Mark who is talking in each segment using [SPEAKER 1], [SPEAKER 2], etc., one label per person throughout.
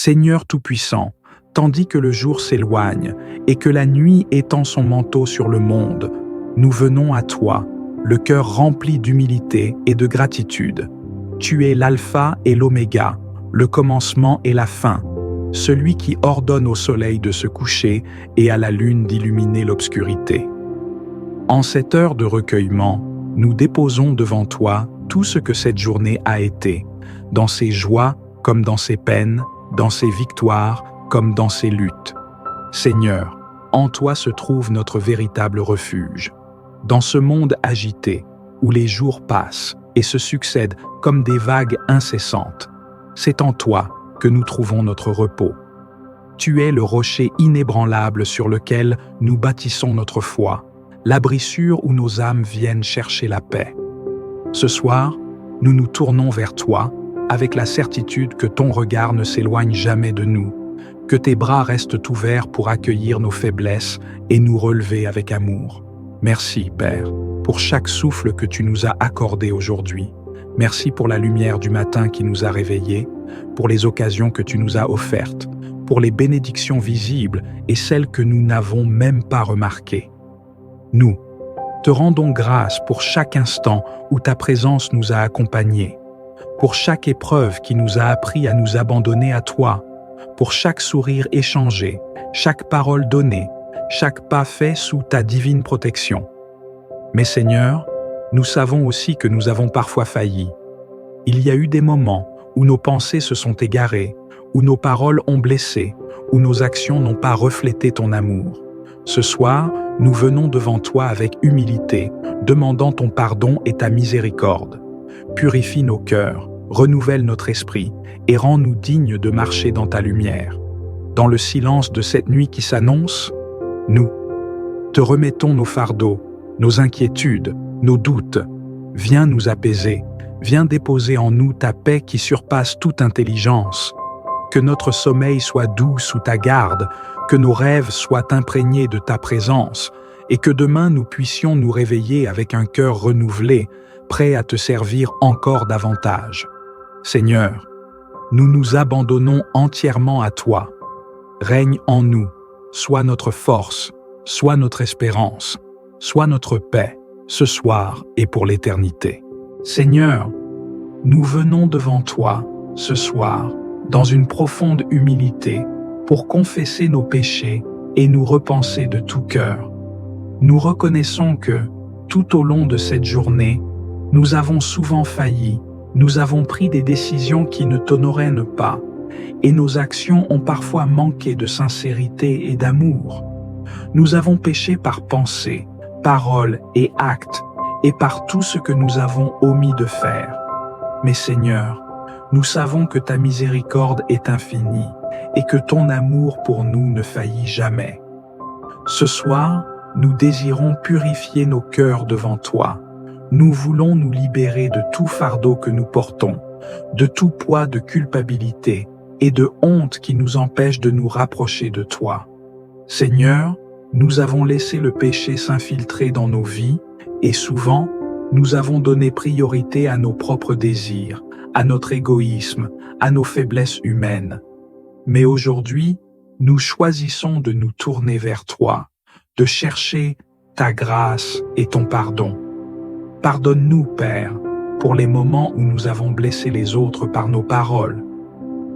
[SPEAKER 1] Seigneur Tout-Puissant, tandis que le jour s'éloigne et que la nuit étend son manteau sur le monde, nous venons à toi, le cœur rempli d'humilité et de gratitude. Tu es l'alpha et l'oméga, le commencement et la fin, celui qui ordonne au soleil de se coucher et à la lune d'illuminer l'obscurité. En cette heure de recueillement, nous déposons devant toi tout ce que cette journée a été, dans ses joies comme dans ses peines, dans ses victoires comme dans ses luttes. Seigneur, en toi se trouve notre véritable refuge. Dans ce monde agité, où les jours passent et se succèdent comme des vagues incessantes, c'est en toi que nous trouvons notre repos. Tu es le rocher inébranlable sur lequel nous bâtissons notre foi, l'abri sûr où nos âmes viennent chercher la paix. Ce soir, nous nous tournons vers toi avec la certitude que ton regard ne s'éloigne jamais de nous, que tes bras restent ouverts pour accueillir nos faiblesses et nous relever avec amour. Merci, Père, pour chaque souffle que tu nous as accordé aujourd'hui. Merci pour la lumière du matin qui nous a réveillés, pour les occasions que tu nous as offertes, pour les bénédictions visibles et celles que nous n'avons même pas remarquées. Nous te rendons grâce pour chaque instant où ta présence nous a accompagnés, pour chaque épreuve qui nous a appris à nous abandonner à toi, pour chaque sourire échangé, chaque parole donnée, chaque pas fait sous ta divine protection. Mais Seigneur, nous savons aussi que nous avons parfois failli. Il y a eu des moments où nos pensées se sont égarées, où nos paroles ont blessé, où nos actions n'ont pas reflété ton amour. Ce soir, nous venons devant toi avec humilité, demandant ton pardon et ta miséricorde. Purifie nos cœurs, renouvelle notre esprit et rends-nous dignes de marcher dans ta lumière. Dans le silence de cette nuit qui s'annonce, nous te remettons nos fardeaux, nos inquiétudes, nos doutes. Viens nous apaiser, viens déposer en nous ta paix qui surpasse toute intelligence. Que notre sommeil soit doux sous ta garde, que nos rêves soient imprégnés de ta présence, et que demain nous puissions nous réveiller avec un cœur renouvelé, prêt à te servir encore davantage. Seigneur, nous nous abandonnons entièrement à toi. Règne en nous, sois notre force, sois notre espérance, sois notre paix, ce soir et pour l'éternité. Seigneur, nous venons devant toi, ce soir, dans une profonde humilité, pour confesser nos péchés et nous repenser de tout cœur. Nous reconnaissons que, tout au long de cette journée, nous avons souvent failli, nous avons pris des décisions qui ne t'honoraient pas, et nos actions ont parfois manqué de sincérité et d'amour. Nous avons péché par pensée, parole et acte, et par tout ce que nous avons omis de faire. Mais Seigneur, nous savons que ta miséricorde est infinie, et que ton amour pour nous ne faillit jamais. Ce soir, nous désirons purifier nos cœurs devant toi. Nous voulons nous libérer de tout fardeau que nous portons, de tout poids de culpabilité et de honte qui nous empêche de nous rapprocher de toi. Seigneur, nous avons laissé le péché s'infiltrer dans nos vies et souvent, nous avons donné priorité à nos propres désirs, à notre égoïsme, à nos faiblesses humaines. Mais aujourd'hui, nous choisissons de nous tourner vers toi, de chercher ta grâce et ton pardon. Pardonne-nous, Père, pour les moments où nous avons blessé les autres par nos paroles.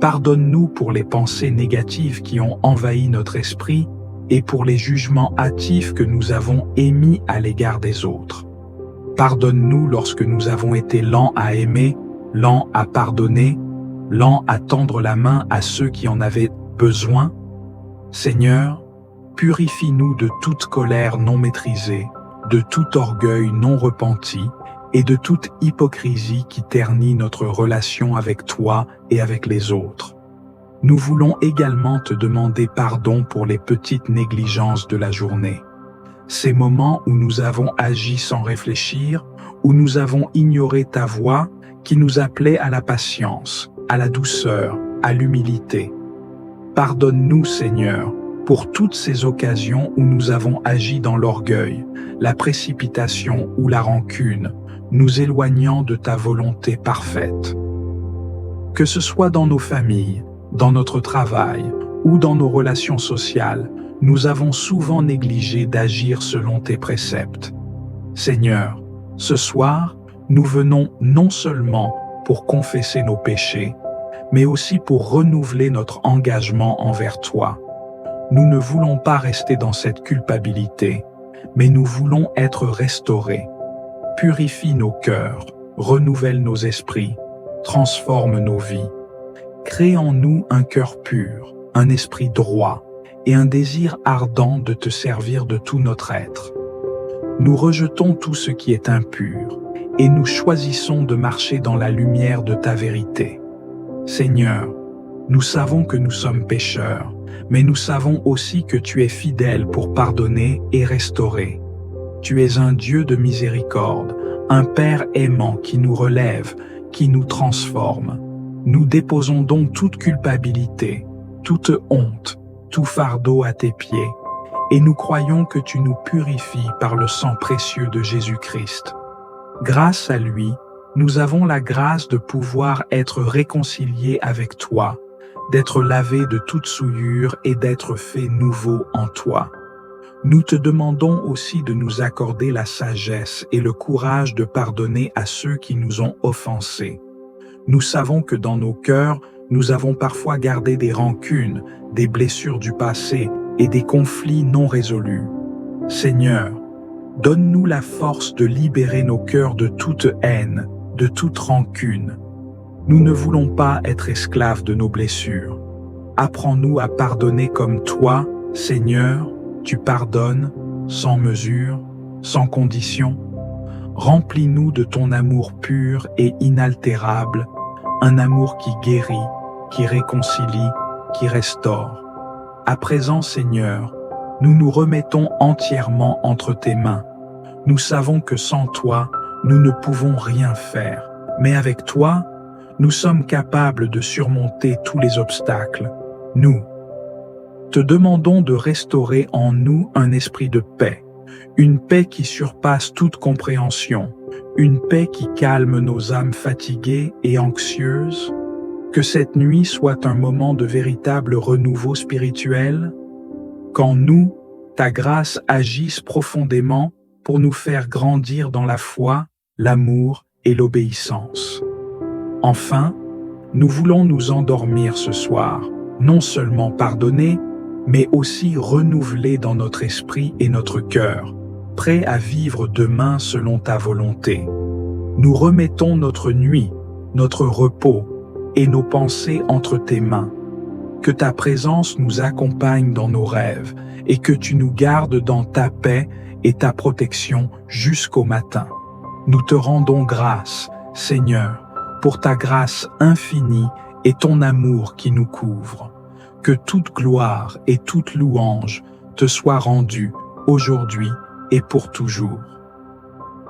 [SPEAKER 1] Pardonne-nous pour les pensées négatives qui ont envahi notre esprit et pour les jugements hâtifs que nous avons émis à l'égard des autres. Pardonne-nous lorsque nous avons été lents à aimer, lents à pardonner, lents à tendre la main à ceux qui en avaient besoin. Seigneur, purifie-nous de toute colère non maîtrisée, de tout orgueil non repenti et de toute hypocrisie qui ternit notre relation avec toi et avec les autres. Nous voulons également te demander pardon pour les petites négligences de la journée. Ces moments où nous avons agi sans réfléchir, où nous avons ignoré ta voix qui nous appelait à la patience, à la douceur, à l'humilité. Pardonne-nous, Seigneur, pour toutes ces occasions où nous avons agi dans l'orgueil, la précipitation ou la rancune, nous éloignant de ta volonté parfaite. Que ce soit dans nos familles, Dans notre travail ou dans nos relations sociales, nous avons souvent négligé d'agir selon tes préceptes. Seigneur, ce soir, nous venons non seulement pour confesser nos péchés, mais aussi pour renouveler notre engagement envers toi. Nous ne voulons pas rester dans cette culpabilité, mais nous voulons être restaurés. Purifie nos cœurs, renouvelle nos esprits, transforme nos vies. Crée en nous un cœur pur, un esprit droit et un désir ardent de te servir de tout notre être. Nous rejetons tout ce qui est impur et nous choisissons de marcher dans la lumière de ta vérité. Seigneur, nous savons que nous sommes pécheurs, mais nous savons aussi que tu es fidèle pour pardonner et restaurer. Tu es un Dieu de miséricorde, un Père aimant qui nous relève, qui nous transforme. Nous déposons donc toute culpabilité, toute honte, tout fardeau à tes pieds, et nous croyons que tu nous purifies par le sang précieux de Jésus-Christ. Grâce à lui, nous avons la grâce de pouvoir être réconciliés avec toi, d'être lavés de toute souillure et d'être faits nouveaux en toi. Nous te demandons aussi de nous accorder la sagesse et le courage de pardonner à ceux qui nous ont offensés. Nous savons que dans nos cœurs, nous avons parfois gardé des rancunes, des blessures du passé et des conflits non résolus. Seigneur, donne-nous la force de libérer nos cœurs de toute haine, de toute rancune. Nous ne voulons pas être esclaves de nos blessures. Apprends-nous à pardonner comme toi, Seigneur, tu pardonnes, sans mesure, sans condition. Remplis-nous de ton amour pur et inaltérable, un amour qui guérit, qui réconcilie, qui restaure. À présent, Seigneur, nous nous remettons entièrement entre tes mains. Nous savons que sans toi, nous ne pouvons rien faire, mais avec toi, nous sommes capables de surmonter tous les obstacles. Nous te demandons de restaurer en nous un esprit de paix, une paix qui surpasse toute compréhension, une paix qui calme nos âmes fatiguées et anxieuses. Que cette nuit soit un moment de véritable renouveau spirituel, qu'en nous, ta grâce agisse profondément pour nous faire grandir dans la foi, l'amour et l'obéissance. Enfin, nous voulons nous endormir ce soir, non seulement pardonnés, mais aussi renouvelés dans notre esprit et notre cœur, prêts à vivre demain selon ta volonté. Nous remettons notre nuit, notre repos et nos pensées entre tes mains. Que ta présence nous accompagne dans nos rêves et que tu nous gardes dans ta paix et ta protection jusqu'au matin. Nous te rendons grâce, Seigneur, pour ta grâce infinie et ton amour qui nous couvre. Que toute gloire et toute louange te soient rendues aujourd'hui et pour toujours.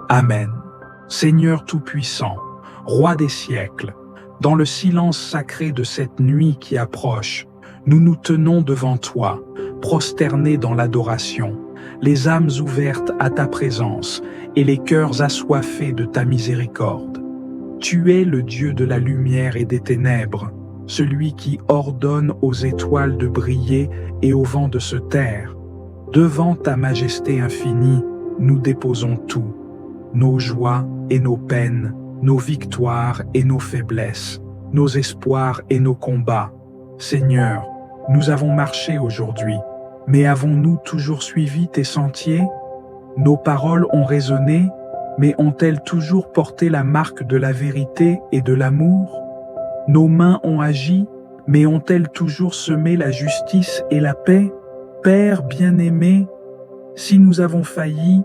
[SPEAKER 1] Amen. Seigneur Tout-Puissant, Roi des siècles, dans le silence sacré de cette nuit qui approche, nous nous tenons devant toi, prosternés dans l'adoration, les âmes ouvertes à ta présence et les cœurs assoiffés de ta miséricorde. Tu es le Dieu de la lumière et des ténèbres, celui qui ordonne aux étoiles de briller et au vent de se taire. Devant ta majesté infinie, nous déposons tout, nos joies et nos peines, nos victoires et nos faiblesses, nos espoirs et nos combats. Seigneur, nous avons marché aujourd'hui, mais avons-nous toujours suivi tes sentiers? Nos paroles ont résonné, mais ont-elles toujours porté la marque de la vérité et de l'amour? Nos mains ont agi, mais ont-elles toujours semé la justice et la paix? Père bien-aimé, si nous avons failli,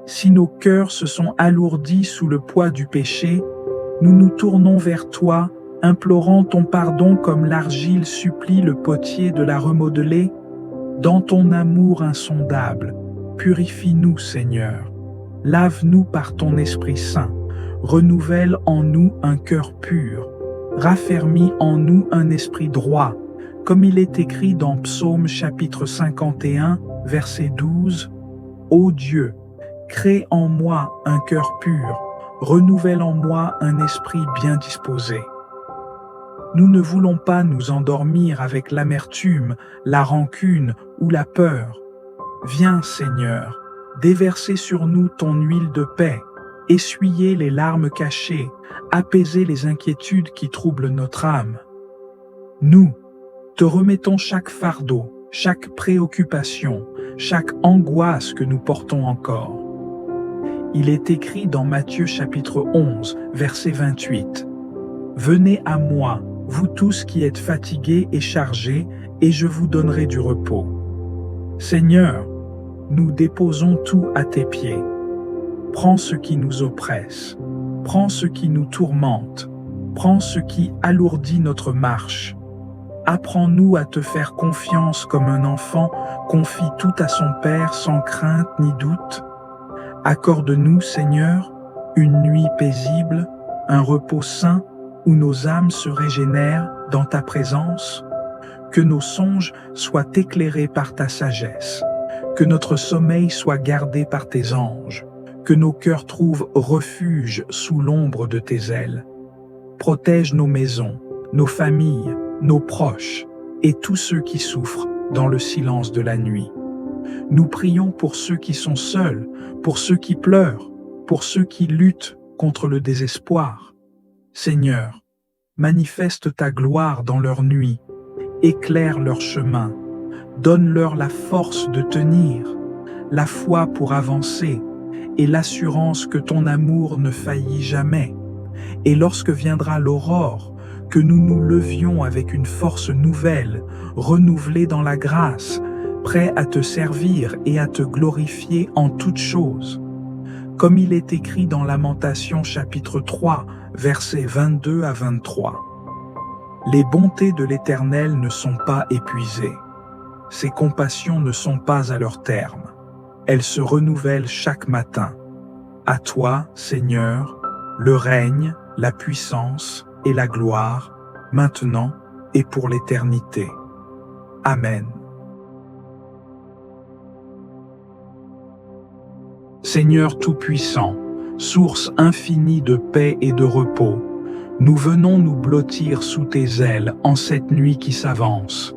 [SPEAKER 1] si nos cœurs se sont alourdis sous le poids du péché, nous nous tournons vers toi, implorant ton pardon comme l'argile supplie le potier de la remodeler. Dans ton amour insondable, purifie-nous, Seigneur. Lave-nous par ton Esprit Saint. Renouvelle en nous un cœur pur. Raffermis en nous un esprit droit, comme il est écrit dans Psaume chapitre 51, verset 12. Ô Dieu, crée en moi un cœur pur, renouvelle en moi un esprit bien disposé. Nous ne voulons pas nous endormir avec l'amertume, la rancune ou la peur. Viens, Seigneur, déverser sur nous ton huile de paix, essuyer les larmes cachées, apaiser les inquiétudes qui troublent notre âme. Nous te remettons chaque fardeau, chaque préoccupation, chaque angoisse que nous portons encore. Il est écrit dans Matthieu chapitre 11, verset 28. « Venez à moi, vous tous qui êtes fatigués et chargés, et je vous donnerai du repos. » Seigneur, nous déposons tout à tes pieds. Prends ce qui nous oppresse, prends ce qui nous tourmente, prends ce qui alourdit notre marche. Apprends-nous à te faire confiance comme un enfant confie tout à son Père sans crainte ni doute. Accorde-nous, Seigneur, une nuit paisible, un repos sain où nos âmes se régénèrent dans ta présence. Que nos songes soient éclairés par ta sagesse, que notre sommeil soit gardé par tes anges, que nos cœurs trouvent refuge sous l'ombre de tes ailes. Protège nos maisons, nos familles, nos proches et tous ceux qui souffrent dans le silence de la nuit. Nous prions pour ceux qui sont seuls, pour ceux qui pleurent, pour ceux qui luttent contre le désespoir. Seigneur, manifeste ta gloire dans leur nuit, éclaire leur chemin, donne-leur la force de tenir, la foi pour avancer et l'assurance que ton amour ne faillit jamais. Et lorsque viendra l'aurore, que nous nous levions avec une force nouvelle, renouvelée dans la grâce, prêts à te servir et à te glorifier en toutes choses. Comme il est écrit dans Lamentations chapitre 3, versets 22 à 23. Les bontés de l'Éternel ne sont pas épuisées. Ses compassions ne sont pas à leur terme. Elles se renouvellent chaque matin. À toi, Seigneur, le règne, la puissance et la gloire, maintenant et pour l'éternité. Amen. Seigneur Tout-Puissant, source infinie de paix et de repos, nous venons nous blottir sous tes ailes en cette nuit qui s'avance.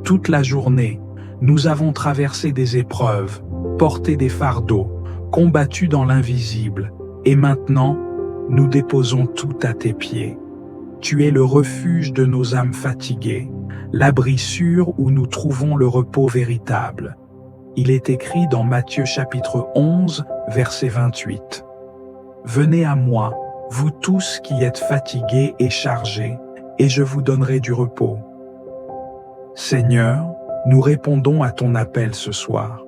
[SPEAKER 1] Toute la journée, nous avons traversé des épreuves, porté des fardeaux, combattu dans l'invisible, et maintenant, nous déposons tout à tes pieds. Tu es le refuge de nos âmes fatiguées, l'abri sûr où nous trouvons le repos véritable. Il est écrit dans Matthieu chapitre 11, verset 28. « Venez à moi, vous tous qui êtes fatigués et chargés, et je vous donnerai du repos. » Seigneur, nous répondons à ton appel ce soir.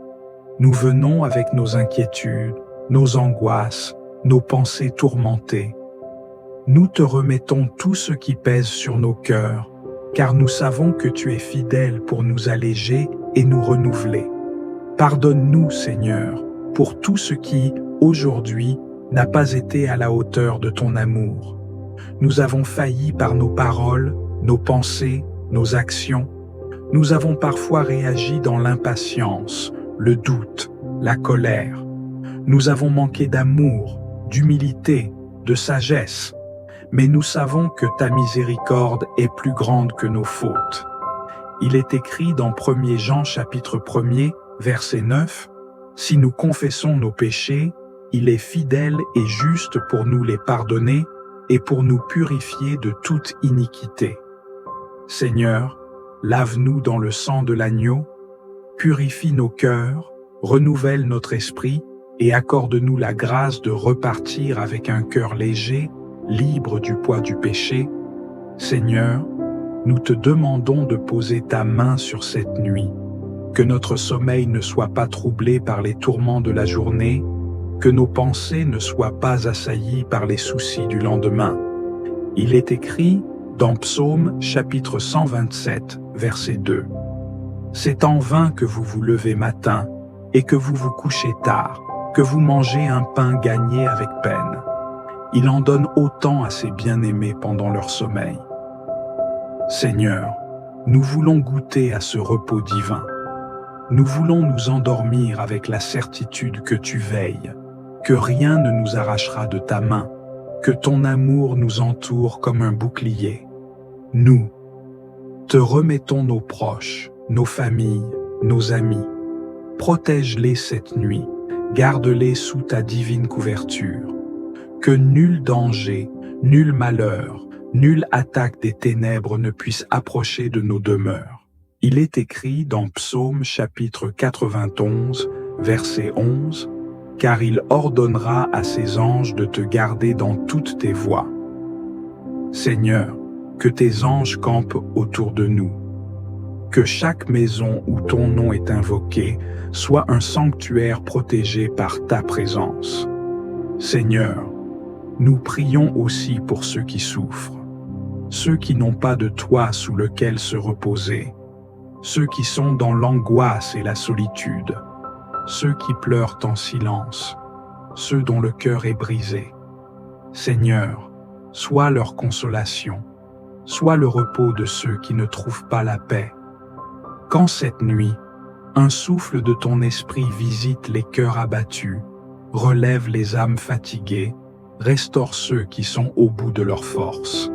[SPEAKER 1] Nous venons avec nos inquiétudes, nos angoisses, nos pensées tourmentées. Nous te remettons tout ce qui pèse sur nos cœurs, car nous savons que tu es fidèle pour nous alléger et nous renouveler. Pardonne-nous, Seigneur, pour tout ce qui, aujourd'hui, n'a pas été à la hauteur de ton amour. Nous avons failli par nos paroles, nos pensées, nos actions. Nous avons parfois réagi dans l'impatience, le doute, la colère. Nous avons manqué d'amour, d'humilité, de sagesse. Mais nous savons que ta miséricorde est plus grande que nos fautes. Il est écrit dans 1 Jean chapitre 1er, verset 9, « Si nous confessons nos péchés, il est fidèle et juste pour nous les pardonner et pour nous purifier de toute iniquité. » Seigneur, lave-nous dans le sang de l'agneau, purifie nos cœurs, renouvelle notre esprit et accorde-nous la grâce de repartir avec un cœur léger, libre du poids du péché. Seigneur, nous te demandons de poser ta main sur cette nuit, que notre sommeil ne soit pas troublé par les tourments de la journée, que nos pensées ne soient pas assaillies par les soucis du lendemain. Il est écrit dans Psaume chapitre 127, verset 2. « C'est en vain que vous vous levez matin et que vous vous couchez tard, que vous mangez un pain gagné avec peine. Il en donne autant à ses bien-aimés pendant leur sommeil. » Seigneur, nous voulons goûter à ce repos divin. Nous voulons nous endormir avec la certitude que tu veilles, que rien ne nous arrachera de ta main, que ton amour nous entoure comme un bouclier. Nous te remettons nos proches, nos familles, nos amis. Protège-les cette nuit, garde-les sous ta divine couverture. Que nul danger, nul malheur, nulle attaque des ténèbres ne puisse approcher de nos demeures. Il est écrit dans Psaume chapitre 91, verset 11, « Car il ordonnera à ses anges de te garder dans toutes tes voies. » Seigneur, que tes anges campent autour de nous. Que chaque maison où ton nom est invoqué soit un sanctuaire protégé par ta présence. Seigneur, nous prions aussi pour ceux qui souffrent, ceux qui n'ont pas de toit sous lequel se reposer, ceux qui sont dans l'angoisse et la solitude, ceux qui pleurent en silence, ceux dont le cœur est brisé. Seigneur, sois leur consolation, sois le repos de ceux qui ne trouvent pas la paix. Quand cette nuit, un souffle de ton esprit visite les cœurs abattus, relève les âmes fatiguées, restaure ceux qui sont au bout de leur force.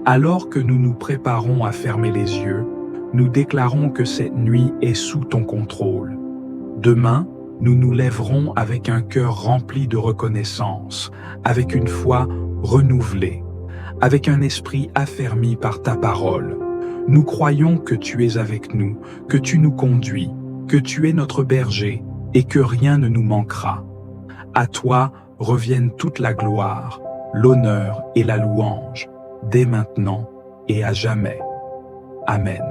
[SPEAKER 1] Alors que nous nous préparons à fermer les yeux, nous déclarons que cette nuit est sous ton contrôle. Demain, nous nous lèverons avec un cœur rempli de reconnaissance, avec une foi renouvelée, avec un esprit affermi par ta parole. Nous croyons que tu es avec nous, que tu nous conduis, que tu es notre berger et que rien ne nous manquera. À toi reviennent toute la gloire, l'honneur et la louange, dès maintenant et à jamais. Amen.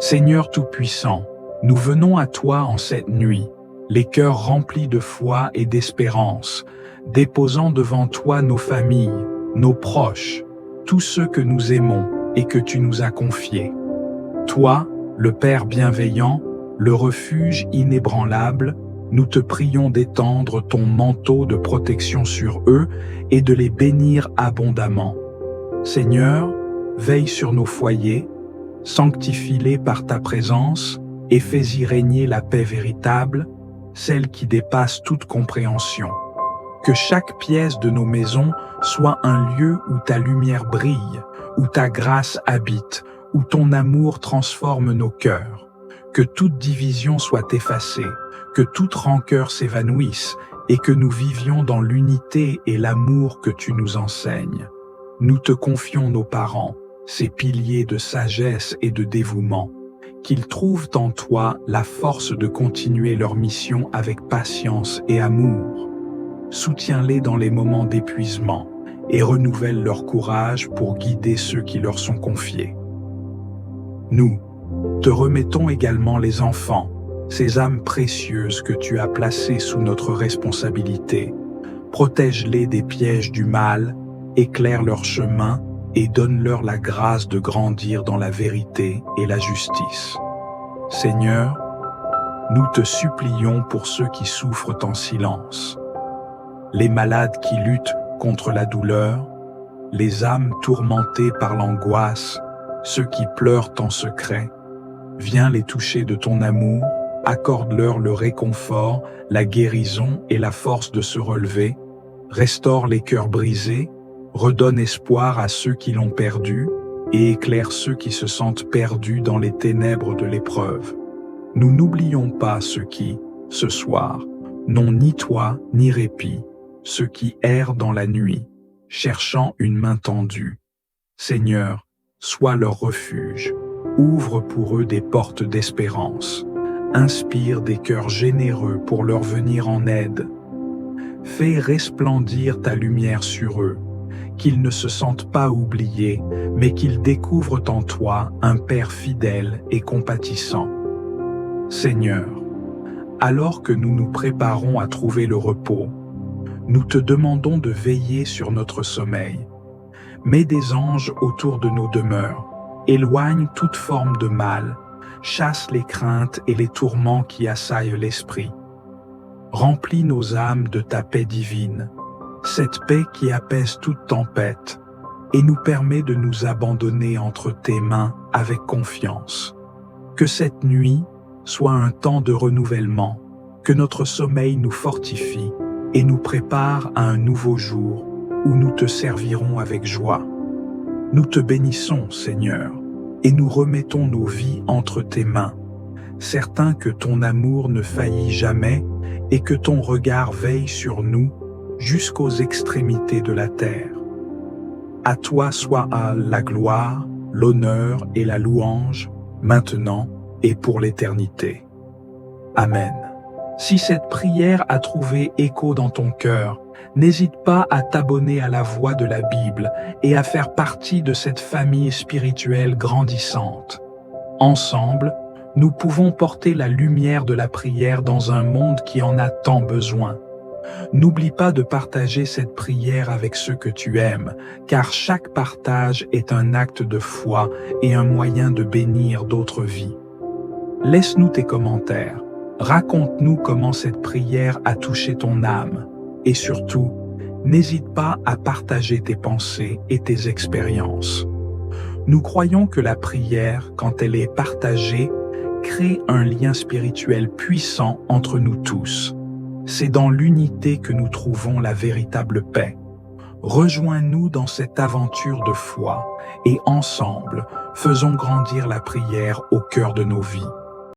[SPEAKER 1] Seigneur Tout-Puissant, nous venons à toi en cette nuit, les cœurs remplis de foi et d'espérance, déposant devant toi nos familles, nos proches, tous ceux que nous aimons et que tu nous as confiés. Toi, le Père bienveillant, le refuge inébranlable, nous te prions d'étendre ton manteau de protection sur eux et de les bénir abondamment. Seigneur, veille sur nos foyers, sanctifie-les par ta présence et fais-y régner la paix véritable, celle qui dépasse toute compréhension. Que chaque pièce de nos maisons soit un lieu où ta lumière brille, où ta grâce habite, où ton amour transforme nos cœurs. Que toute division soit effacée, que toute rancœur s'évanouisse et que nous vivions dans l'unité et l'amour que tu nous enseignes. Nous te confions nos parents, ces piliers de sagesse et de dévouement, qu'ils trouvent en toi la force de continuer leur mission avec patience et amour. Soutiens-les dans les moments d'épuisement et renouvelle leur courage pour guider ceux qui leur sont confiés. Nous te remettons également les enfants, ces âmes précieuses que tu as placées sous notre responsabilité. Protège-les des pièges du mal, éclaire leur chemin et donne-leur la grâce de grandir dans la vérité et la justice. Seigneur, nous te supplions pour ceux qui souffrent en silence, les malades qui luttent contre la douleur, les âmes tourmentées par l'angoisse, ceux qui pleurent en secret. Viens les toucher de ton amour, accorde-leur le réconfort, la guérison et la force de se relever, restaure les cœurs brisés, redonne espoir à ceux qui l'ont perdu et éclaire ceux qui se sentent perdus dans les ténèbres de l'épreuve. Nous n'oublions pas ceux qui, ce soir, n'ont ni toit ni répit, ceux qui errent dans la nuit, cherchant une main tendue. Seigneur, sois leur refuge, ouvre pour eux des portes d'espérance, inspire des cœurs généreux pour leur venir en aide. Fais resplendir ta lumière sur eux, qu'ils ne se sentent pas oubliés, mais qu'ils découvrent en toi un Père fidèle et compatissant. Seigneur, alors que nous nous préparons à trouver le repos, nous te demandons de veiller sur notre sommeil. Mets des anges autour de nos demeures, éloigne toute forme de mal, chasse les craintes et les tourments qui assaillent l'esprit. Remplis nos âmes de ta paix divine, cette paix qui apaise toute tempête et nous permet de nous abandonner entre tes mains avec confiance. Que cette nuit soit un temps de renouvellement, que notre sommeil nous fortifie et nous prépare à un nouveau jour où nous te servirons avec joie. Nous te bénissons, Seigneur, et nous remettons nos vies entre tes mains, certains que ton amour ne faillit jamais et que ton regard veille sur nous jusqu'aux extrémités de la terre. À toi soit la gloire, l'honneur et la louange, maintenant et pour l'éternité. Amen. Si cette prière a trouvé écho dans ton cœur, n'hésite pas à t'abonner à la Voix de la Bible et à faire partie de cette famille spirituelle grandissante. Ensemble, nous pouvons porter la lumière de la prière dans un monde qui en a tant besoin. N'oublie pas de partager cette prière avec ceux que tu aimes, car chaque partage est un acte de foi et un moyen de bénir d'autres vies. Laisse-nous tes commentaires. Raconte-nous comment cette prière a touché ton âme. Et surtout, n'hésite pas à partager tes pensées et tes expériences. Nous croyons que la prière, quand elle est partagée, crée un lien spirituel puissant entre nous tous. C'est dans l'unité que nous trouvons la véritable paix. Rejoins-nous dans cette aventure de foi et ensemble, faisons grandir la prière au cœur de nos vies.